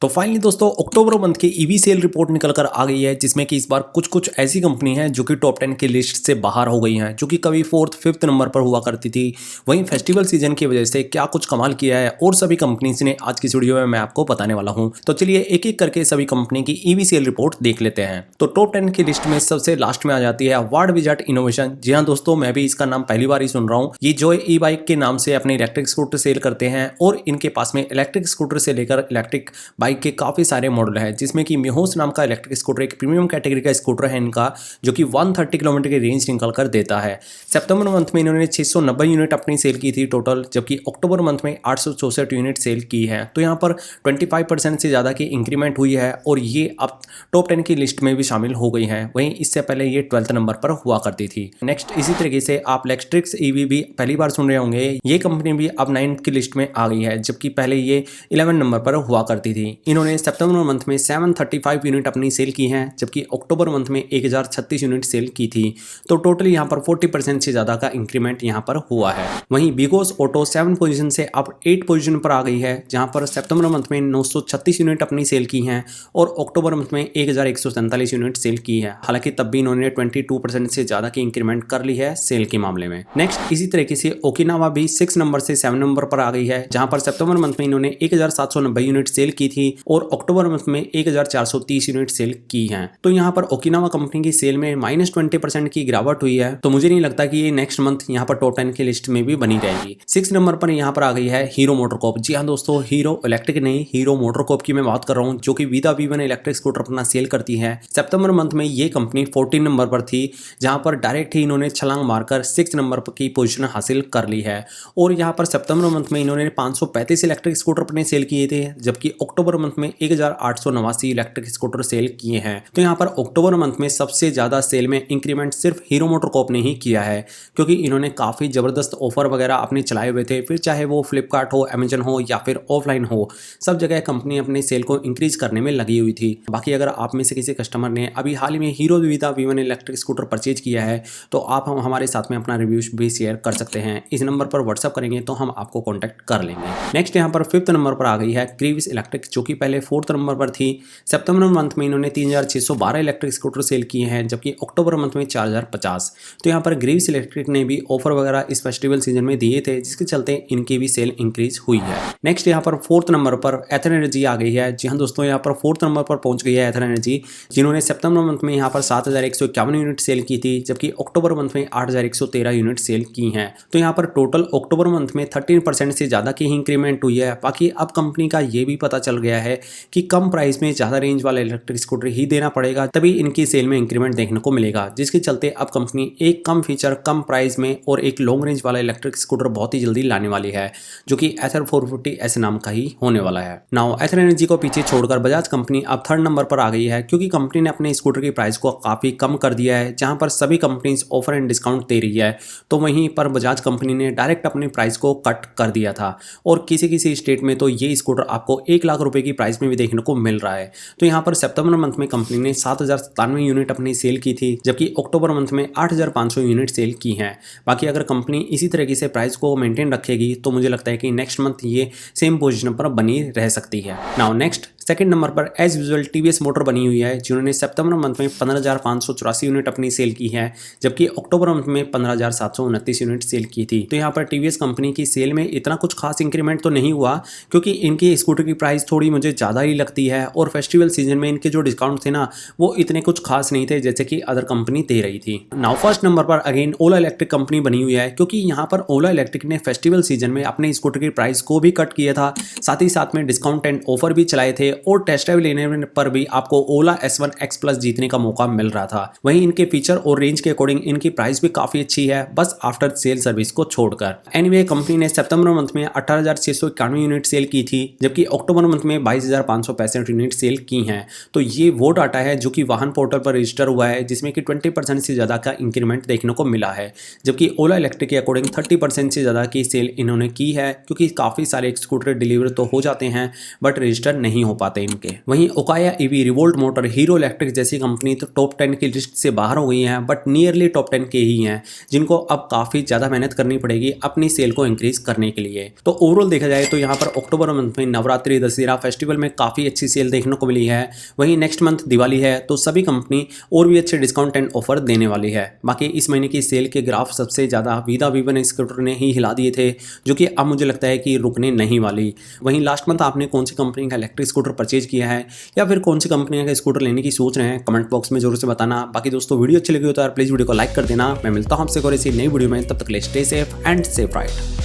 तो फाइनली दोस्तों अक्टूबर मंथ की ईवी सेल रिपोर्ट निकल कर आ गई है, जिसमें कि इस बार कुछ कुछ ऐसी कंपनी है जो कि टॉप 10 की लिस्ट से बाहर हो गई हैं, जो कि कभी फोर्थ फिफ्थ नंबर पर हुआ करती थी। वहीं फेस्टिवल सीजन की वजह से क्या कुछ कमाल किया है और सभी कंपनीज ने आज की इस वीडियो में मैं आपको बताने वाला हूं। तो चलिए एक एक करके सभी कंपनी की ईवी सेल रिपोर्ट देख लेते हैं। तो टॉप 10 की लिस्ट में सबसे लास्ट में आ जाती है वार्ड विजार्ड इनोवेशन। जी हाँ दोस्तों, मैं भी इसका नाम पहली बार ही सुन रहा हूँ। ये जॉय ई बाइक के नाम से अपने इलेक्ट्रिक स्कूटर सेल करते हैं और इनके पास में इलेक्ट्रिक स्कूटर से लेकर इलेक्ट्रिक बाइक के काफी सारे मॉडल है, जिसमें कि मिहोस नाम का इलेक्ट्रिक स्कूटर एक प्रीमियम कैटेगरी का स्कूटर है इनका, जो कि 130 किलोमीटर की रेंज निकल कर देता है। सितंबर मंथ में इन्होंने 690 यूनिट अपनी सेल की थी टोटल, जबकि अक्टूबर मंथ में 864 यूनिट सेल की है। तो यहाँ पर 25% से ज़्यादा की इंक्रीमेंट हुई है और ये अब टॉप 10 की लिस्ट में भी शामिल हो गई है। वहीं इससे पहले ये 12th नंबर पर हुआ करती थी। नेक्स्ट इसी तरीके से आप इलेक्ट्रिक्स ईवी भी पहली बार सुन रहे होंगे। ये कंपनी भी अब 9th की लिस्ट में आ गई है, जबकि पहले ये 11 नंबर पर हुआ करती थी। इन्होंने सितंबर मंथ में 735 यूनिट अपनी सेल की हैं, जबकि अक्टूबर मंथ में 1036 यूनिट सेल की थी। तो टोटल यहाँ पर 40% से ज़्यादा का इंक्रीमेंट यहाँ पर हुआ है। वहीं बिगोस ऑटो 7 पोजीशन से अब 8 पोजीशन पर आ गई है, जहाँ पर सितंबर मंथ में 936 यूनिट अपनी सेल की हैं और अक्टूबर मंथ में 1147 यूनिट सेल की है। हालांकि तब भी इन्होंने 22% से ज़्यादा की इंक्रीमेंट कर ली है सेल के मामले में। नेक्स्ट इसी तरीके से ओकिनावा भी 6 नंबर से 7 नंबर पर आ गई है, जहाँ पर सितंबर मंथ में इन्होंने 1790 यूनिट सेल की थी और अक्टूबर मंथ में 1430 यूनिट सेल की हैं। तो यहाँ पर ओकिनावा कंपनी की सेल में -20% की गिरावट हुई है। तो मुझे नहीं लगता कि ये नेक्स्ट मंथ यहाँ पर टॉप 10 की लिस्ट में भी बनी रहेगी। 6 नंबर पर यहाँ पर आ गई है हीरो मोटरकॉर्प। जी हाँ दोस्तों, हीरो इलेक्ट्रिक नहीं, हीरो मोटरकॉर्प की मैं बात कर रहा हूँ, जो कि वीदा V1 इलेक्ट्रिक स्कूटर अपना सेल करती है। सितंबर मंथ में ये कंपनी 14 नंबर पर थी, जहाँ पर डायरेक्ट ही इन्होंने छलांग मारकर 6 नंबर की पोजीशन हासिल कर ली है। और यहाँ पर सितंबर मंथ में इन्होंने 535 इलेक्ट्रिक स्कूटर अपने सेल किए थे, जबकि अक्टूबर मंथ में 1889 इलेक्ट्रिक स्कूटर सेल किए हैं। तो यहाँ पर अक्टूबर मंथ में सबसे ज्यादा सेल में इंक्रीमेंट सिर्फ हीरो मोटरकॉर्प ने ही किया है, क्योंकि इन्होंने काफी जबरदस्त ऑफर वगैरह अपने चलाए हुए थे। फिर चाहे वो फ्लिपकार्ट हो, अमेजन हो या फिर ऑफलाइन हो, सब जगह कंपनी अपने सेल को इंक्रीज करने में लगी हुई थी। बाकी अगर आप में से किसी कस्टमर ने अभी हाल ही में Hero Vida V1 electric scooter purchase किया है, तो आप हमारे साथ में अपना रिव्यू भी शेयर कर सकते हैं। इस नंबर पर व्हाट्सअप करेंगे तो हम आपको कॉन्टैक्ट कर लेंगे। नेक्स्ट यहाँ पर 5th नंबर पर आ गई है क्रीविस इलेक्ट्रिक, जो कि पहले 4th नंबर पर थी। सितंबर मंथ में इन्होंने 3612 इलेक्ट्रिक स्कूटर सेल किए हैं, जबकि अक्टूबर मंथ में 4050। तो यहाँ पर ग्रीव्स इलेक्ट्रिक ने भी ऑफर वगैरह इस फेस्टिवल सीजन में दिए थे, जिसके चलते इनकी भी सेल इंक्रीज हुई है। नेक्स्ट यहाँ पर 4th नंबर पर एथर एनर्जी आ गई है। जी हाँ दोस्तों, यहाँ पर 4th नंबर पर पहुंच गई है एथर एनर्जी, जिन्होंने सितंबर मंथ में यहाँ पर 7151 यूनिट सेल की थी, जबकि अक्टूबर मंथ में 8113 यूनिट सेल की हैं। तो यहाँ पर टोटल अक्टूबर मंथ में 13% से ज़्यादा की इंक्रीमेंट हुई है। बाकी अब कंपनी का ये भी पता चल गया है कि कम प्राइस में ज़्यादा रेंज वाला इलेक्ट्रिक स्कूटर ही देना पड़ेगा, तभी इनकी सेल में इंक्रीमेंट देखने को मिलेगा, जिसके चलते अब कंपनी एक कम फीचर कम प्राइस में और एक लॉन्ग रेंज वाला इलेक्ट्रिक स्कूटर बहुत ही जल्दी लाने वाली है, जो कि एथर 450S नाम का ही होने वाला है। नाउ एथर एनर्जी को पीछे छोड़कर बजाज कंपनी अब 3rd नंबर पर आ गई है, क्योंकि कंपनी ने अपने स्कूटर की प्राइस को काफ़ी कम कर दिया है। जहाँ पर सभी कंपनीज ऑफर एंड डिस्काउंट दे रही है, तो वहीं पर बजाज कंपनी ने डायरेक्ट अपनी प्राइस को कट कर दिया था और किसी किसी स्टेट में तो ये स्कूटर आपको 1 लाख रुपए की प्राइस में भी देखने को मिल रहा है। तो यहाँ पर सितंबर मंथ में कंपनी ने 7097 यूनिट अपनी सेल की थी, जबकि अक्टूबर मंथ में 8500 यूनिट सेल की हैं। बाकी अगर कंपनी इसी तरीके से प्राइस को मेंटेन रखेगी, तो मुझे लगता है कि नेक्स्ट मंथ ये सेम पोजीशन पर बनी रह सकती है। नाउ नेक्स्ट 2nd नंबर पर एज यूजुअल टीवीएस मोटर बनी हुई है, जिन्होंने सितंबर मंथ में 15,584 यूनिट अपनी सेल की है, जबकि अक्टूबर मंथ में 15,729 यूनिट सेल की थी। तो यहाँ पर टीवीएस कंपनी की सेल में इतना कुछ खास इंक्रीमेंट तो नहीं हुआ, क्योंकि इनकी स्कूटर की प्राइस थोड़ी मुझे ज़्यादा ही लगती है और फेस्टिवल सीजन में इनके जो डिस्काउंट थे ना, वो इतने कुछ खास नहीं थे जैसे कि अदर कंपनी दे रही थी। नाउ 1st नंबर पर अगेन ओला इलेक्ट्रिक कंपनी बनी हुई है, क्योंकि यहाँ पर ओला इलेक्ट्रिक ने फेस्टिवल सीजन में अपने स्कूटर की प्राइस को भी कट किया था, साथ ही साथ में डिस्काउंट एंड ऑफर भी चलाए थे और टेस्ट ड्राइव लेने पर भी आपको ओला S1 X Plus जीतने का मौका मिल रहा था। वहीं इनके फीचर और रेंज के अकॉर्डिंग इनकी प्राइस भी काफी अच्छी है, बस आफ्टर सेल सर्विस को छोड़कर। एनीवे कंपनी ने सितंबर मंथ में 18,691 यूनिट सेल की थी, जबकि अक्टूबर मंथ में 22,565 यूनिट सेल की हैं। तो ये वो डाटा है जो कि वाहन पोर्टल पर रजिस्टर हुआ है, जिसमें कि 20% से ज्यादा का इंक्रीमेंट देखने को मिला है, जबकि ओला इलेक्ट्रिक के अकॉर्डिंग 30% से ज्यादा की सेल इन्होंने की है, क्योंकि काफी सारे स्कूटर डिलीवर तो हो जाते हैं बट रजिस्टर नहीं हो पाते आते हैं इनके। वहीं Okaya EV, revolt motor, hero electric जैसी कंपनी तो टॉप 10 की लिस्ट से बाहर हो गई हैं, बट नियरली टॉप 10 के ही हैं, जिनको अब काफ़ी ज़्यादा मेहनत करनी पड़ेगी अपनी सेल को इंक्रीज करने के लिए। तो ओवरऑल देखा जाए तो यहाँ पर अक्टूबर मंथ में नवरात्रि, दशहरा फेस्टिवल में काफ़ी अच्छी सेल देखने को मिली है। वहीं नेक्स्ट मंथ दिवाली है, तो सभी कंपनी और भी अच्छे डिस्काउंट एंड ऑफर देने वाली है। बाकी इस महीने की सेल के ग्राफ सबसे ज़्यादा वीदा V1 स्कूटर ने ही हिला दिए थे, जो कि अब मुझे लगता है कि रुकने नहीं वाली। वहीं लास्ट मंथ आपने कौन सी कंपनी का इलेक्ट्रिक स्कूटर परचेज किया है या फिर कौन सी कंपनी का स्कूटर लेने की सोच रहे हैं, कमेंट बॉक्स में जरूर से बताना। बाकी दोस्तों वीडियो अच्छी लगी हो तो यार प्लीज़ वीडियो को लाइक कर देना। मैं मिलता हूं आपसे और ऐसी नई वीडियो में, तब तक के लिए stay safe and safe ride.